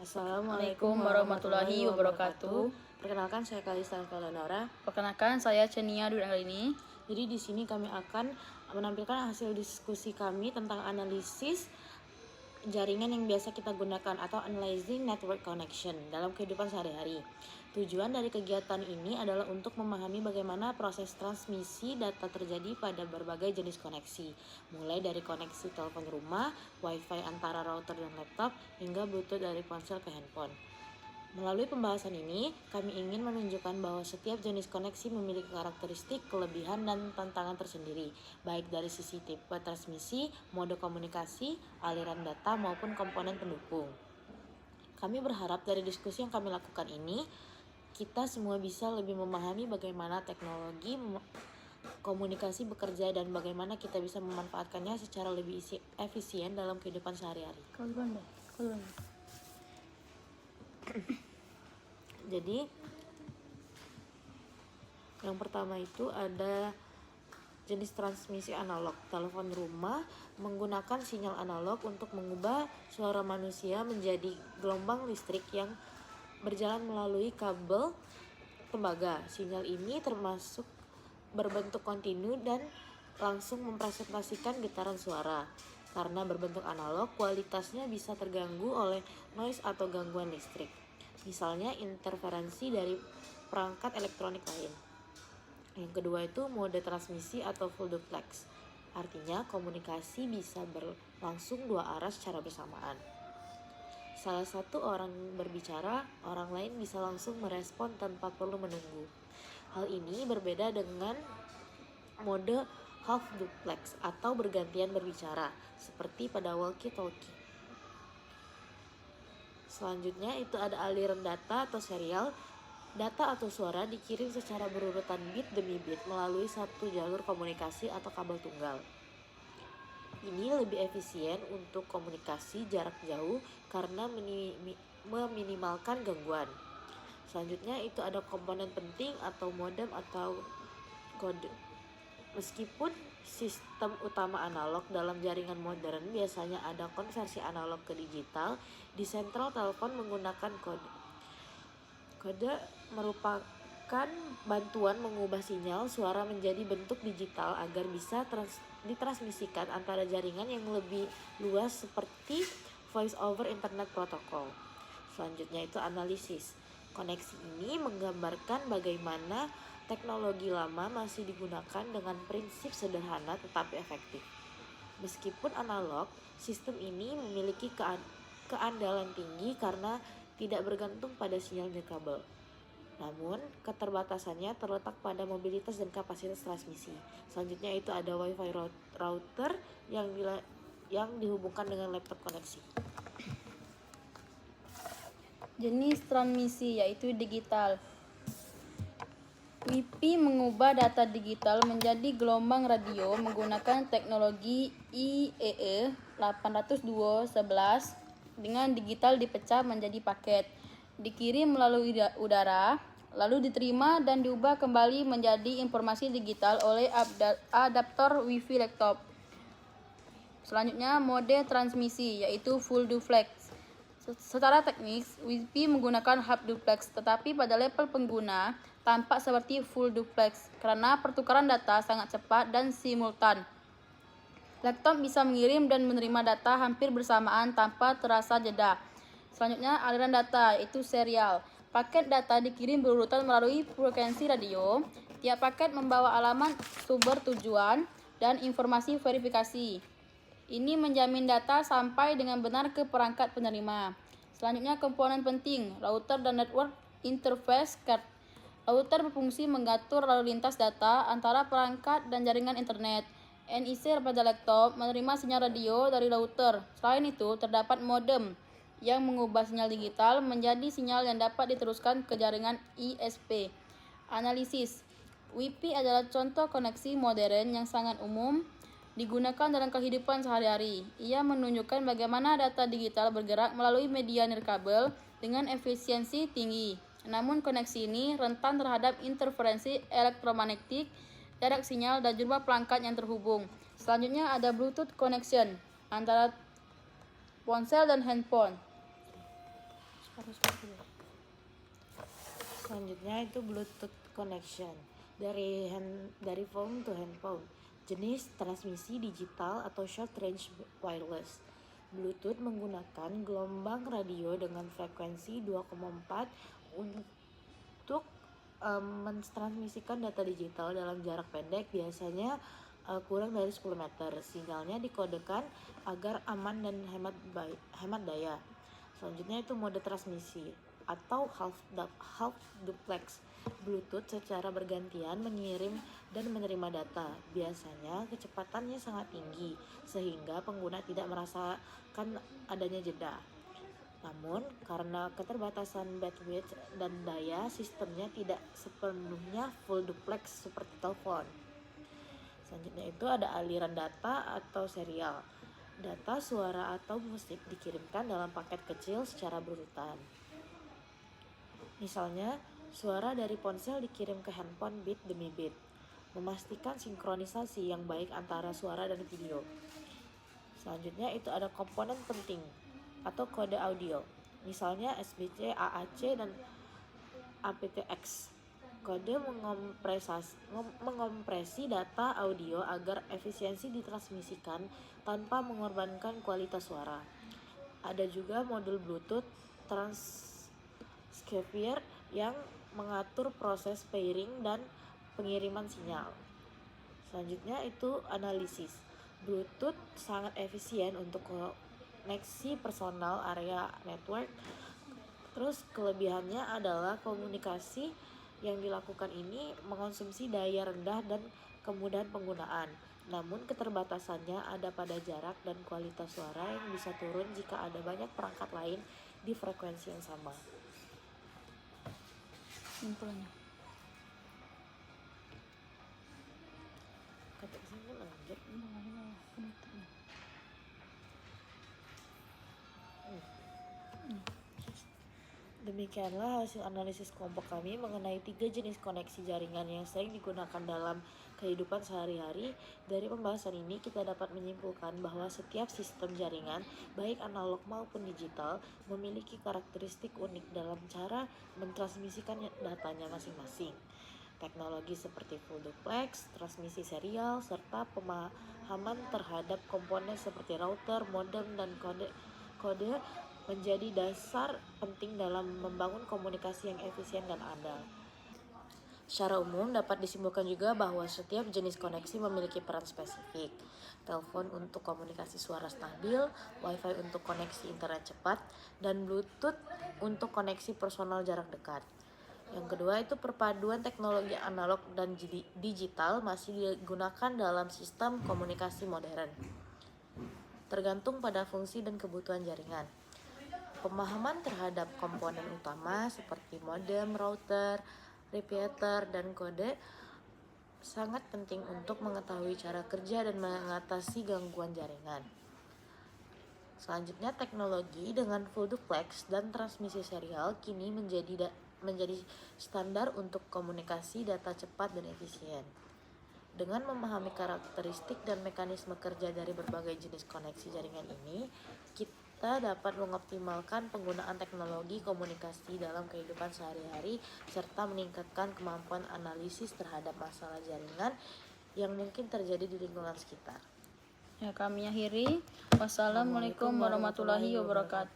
Assalamualaikum warahmatullahi wabarakatuh. Perkenalkan, saya Kalista Leonora. Perkenalkan, saya Chenia Dwi Angelini. Jadi di sini kami akan menampilkan hasil diskusi kami tentang analisis jaringan yang biasa kita gunakan atau analyzing network connection dalam kehidupan sehari-hari. Tujuan dari kegiatan ini adalah untuk memahami bagaimana proses transmisi data terjadi pada berbagai jenis koneksi, mulai dari koneksi telepon rumah, wifi antara router dan laptop, hingga bluetooth dari ponsel ke handphone. Melalui pembahasan ini, kami ingin menunjukkan bahwa setiap jenis koneksi memiliki karakteristik, kelebihan, dan tantangan tersendiri, baik dari sisi tipe transmisi, mode komunikasi, aliran data, maupun komponen pendukung. Kami berharap dari diskusi yang kami lakukan ini, kita semua bisa lebih memahami bagaimana teknologi komunikasi bekerja dan bagaimana kita bisa memanfaatkannya secara lebih efisien dalam kehidupan sehari-hari. Jadi yang pertama itu ada jenis transmisi analog. Telepon rumah menggunakan sinyal analog untuk mengubah suara manusia menjadi gelombang listrik yang berjalan melalui kabel tembaga. Sinyal ini termasuk berbentuk kontinu dan langsung mempresentasikan getaran suara. Karena berbentuk analog, kualitasnya bisa terganggu oleh noise atau gangguan listrik. Misalnya interferensi dari perangkat elektronik lain. Yang kedua itu mode transmisi atau full duplex. Artinya komunikasi bisa berlangsung dua arah secara bersamaan. Salah satu orang berbicara, orang lain bisa langsung merespon tanpa perlu menunggu. Hal ini berbeda dengan mode half duplex atau bergantian berbicara, seperti pada walkie-talkie. Selanjutnya itu ada aliran data atau serial. Data atau suara dikirim secara berurutan bit demi bit melalui satu jalur komunikasi atau kabel tunggal. Ini lebih efisien untuk komunikasi jarak jauh karena meminimalkan gangguan. Selanjutnya itu ada komponen penting atau modem atau kode. Meskipun sistem utama analog dalam jaringan modern biasanya ada konversi analog ke digital, di sentral telepon menggunakan kode. Kode merupakan bantuan mengubah sinyal suara menjadi bentuk digital agar bisa ditransmisikan antara jaringan yang lebih luas seperti voice over internet protocol. Selanjutnya itu analisis. Koneksi ini menggambarkan bagaimana teknologi lama masih digunakan dengan prinsip sederhana tetapi efektif. Meskipun analog, sistem ini memiliki keandalan tinggi karena tidak bergantung pada sinyal kabel. Namun, keterbatasannya terletak pada mobilitas dan kapasitas transmisi. Selanjutnya itu ada wifi router yang dihubungkan dengan laptop koneksi. Jenis transmisi yaitu digital. WiFi mengubah data digital menjadi gelombang radio menggunakan teknologi IEEE 802.11 dengan digital dipecah menjadi paket, dikirim melalui udara, lalu diterima dan diubah kembali menjadi informasi digital oleh adaptor WiFi laptop. Selanjutnya mode transmisi yaitu full duplex. Secara teknis, WiFi menggunakan half duplex, tetapi pada level pengguna tampak seperti full duplex karena pertukaran data sangat cepat dan simultan. Laptop bisa mengirim dan menerima data hampir bersamaan tanpa terasa jeda. Selanjutnya aliran data yaitu serial. Paket data dikirim berurutan melalui frekuensi radio. Tiap paket membawa alamat sumber tujuan dan informasi verifikasi. Ini menjamin data sampai dengan benar ke perangkat penerima. Selanjutnya komponen penting, router dan network interface card. Router berfungsi mengatur lalu lintas data antara perangkat dan jaringan internet. NIC pada laptop menerima sinyal radio dari router. Selain itu, terdapat modem yang mengubah sinyal digital menjadi sinyal yang dapat diteruskan ke jaringan ISP. Analisis. WiFi adalah contoh koneksi modern yang sangat umum digunakan dalam kehidupan sehari-hari. Ia menunjukkan bagaimana data digital bergerak melalui media nirkabel dengan efisiensi tinggi. Namun koneksi ini rentan terhadap interferensi elektromagnetik, jarak sinyal, dan jumlah perangkat yang terhubung. Selanjutnya ada Bluetooth connection antara ponsel dan handphone. Harus pakai. Selanjutnya itu Bluetooth connection dari phone to handphone. Jenis transmisi digital atau short range wireless. Bluetooth menggunakan gelombang radio dengan frekuensi 2,4 untuk mentransmisikan data digital dalam jarak pendek, biasanya kurang dari 10 meter. Sinyalnya dikodekan agar aman dan hemat daya. Selanjutnya itu mode transmisi atau half duplex. Bluetooth secara bergantian mengirim dan menerima data. Biasanya kecepatannya sangat tinggi sehingga pengguna tidak merasakan adanya jeda. Namun, karena keterbatasan bandwidth dan daya, sistemnya tidak sepenuhnya full duplex seperti telepon. Selanjutnya itu ada aliran data atau serial. Data, suara, atau musik dikirimkan dalam paket kecil secara berurutan. Misalnya, suara dari ponsel dikirim ke handphone bit demi bit, memastikan sinkronisasi yang baik antara suara dan video. Selanjutnya itu ada komponen penting atau kode audio, misalnya SBC, AAC, dan aptX. Kode mengompresi data audio agar efisiensi ditransmisikan tanpa mengorbankan kualitas suara. Ada juga modul Bluetooth transceiver yang mengatur proses pairing dan pengiriman sinyal. Selanjutnya itu analisis. Bluetooth sangat efisien untuk koneksi personal area network. Terus kelebihannya adalah komunikasi yang dilakukan ini mengonsumsi daya rendah dan kemudahan penggunaan. Namun keterbatasannya ada pada jarak dan kualitas suara yang bisa turun jika ada banyak perangkat lain di frekuensi yang sama. Simpulannya. Kata kesini lanjut. Demikianlah hasil analisis kelompok kami mengenai 3 jenis koneksi jaringan yang sering digunakan dalam kehidupan sehari-hari. Dari pembahasan ini kita dapat menyimpulkan bahwa setiap sistem jaringan, baik analog maupun digital, memiliki karakteristik unik dalam cara mentransmisikan datanya masing-masing. Teknologi seperti full duplex, transmisi serial, serta pemahaman terhadap komponen seperti router, modem, dan kode menjadi dasar penting dalam membangun komunikasi yang efisien dan andal. Secara umum dapat disimpulkan juga bahwa setiap jenis koneksi memiliki peran spesifik. Telepon untuk komunikasi suara stabil, Wi-Fi untuk koneksi internet cepat, dan Bluetooth untuk koneksi personal jarak dekat. Yang kedua itu perpaduan teknologi analog dan digital masih digunakan dalam sistem komunikasi modern, tergantung pada fungsi dan kebutuhan jaringan. Pemahaman terhadap komponen utama seperti modem, router, repeater, dan kode sangat penting untuk mengetahui cara kerja dan mengatasi gangguan jaringan. Selanjutnya, teknologi dengan full duplex dan transmisi serial kini menjadi standar untuk komunikasi data cepat dan efisien. Dengan memahami karakteristik dan mekanisme kerja dari berbagai jenis koneksi jaringan ini, kita dapat mengoptimalkan penggunaan teknologi komunikasi dalam kehidupan sehari-hari serta meningkatkan kemampuan analisis terhadap masalah jaringan yang mungkin terjadi di lingkungan sekitar. Ya, kami akhiri. Wassalamualaikum warahmatullahi wabarakatuh.